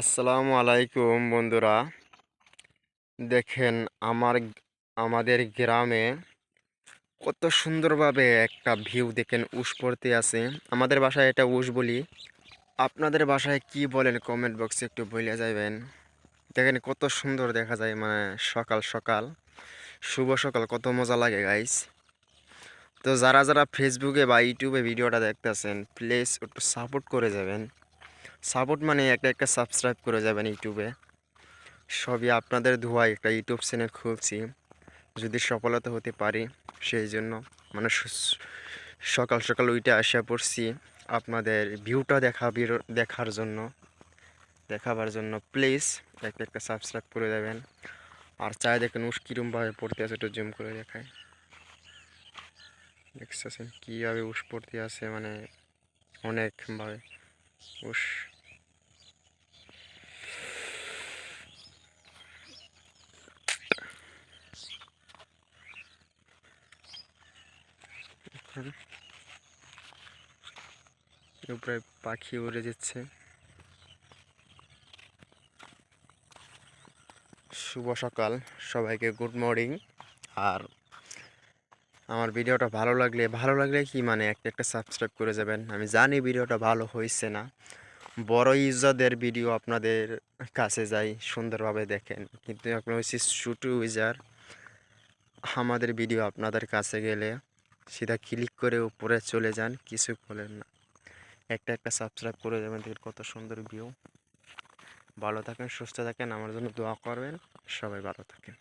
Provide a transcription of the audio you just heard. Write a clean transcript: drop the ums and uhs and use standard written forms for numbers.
আসসালামু আলাইকুম বন্ধুরা। দেখেন আমাদের গ্রামে কত সুন্দরভাবে একটা ভিউ দেখেন উশ পড়তে আছে। আমাদের বাসায় এটা উশ বলি, আপনাদের বাসায় কি বলেন কমেন্ট বক্সে একটু বলে যাবেন। দেখেন কত সুন্দর দেখা যায়, মানে সকাল সকাল, শুভ সকাল, কত মজা লাগে গাইস। তো যারা যারা ফেসবুকে বা ইউটিউবে ভিডিওটা দেখতেছেন, প্লিজ একটু সাপোর্ট করে যাবেন। সাপোর্ট মানে একটা একটা সাবস্ক্রাইব করে যাবেন ইউটিউবে। সবই আপনাদের ধোয়ায় একটা ইউটিউব চ্যানেল খুলছি, যদি সফলতা হতে পারি সেই জন্য, মানে সকাল সকাল উইটা আসা পড়ছি আপনাদের ভিউটা দেখাবার জন্য প্লিজ একটা একটা সাবস্ক্রাইব করে দেবেন। আর চাই দেখেন উস কীরমভাবে পড়তে আছে, একটু জুম করে দেখায়। দেখতেছেন কীভাবে উস পড়তে আছে, মানে অনেকভাবে উস। উপরে পাখি উড়ে যাচ্ছে। শুভ সকাল সবাইকে, গুড মর্নিং। আর আমার ভিডিওটা ভালো লাগলে কি মানে একটা একটা সাবস্ক্রাইব করে যাবেন। আমি জানি ভিডিওটা ভালো হয়েছে না, বড় ইউজারদের ভিডিও আপনাদের কাছে যাই, সুন্দরভাবে দেখেন, কিন্তু আপনি হচ্ছে ছোটো ইউজার, আমাদের ভিডিও আপনাদের কাছে গেলে সিধা ক্লিক করে উপরে চলে যান, কিছু বলেন না, একটা একটা সাবস্ক্রাইব করে যাবেন। দেখেন কত সুন্দর ভিউ। ভালো থাকেন, সুস্থ থাকেন, আমার জন্য দোয়া করবেন। সবাই ভালো থাকেন।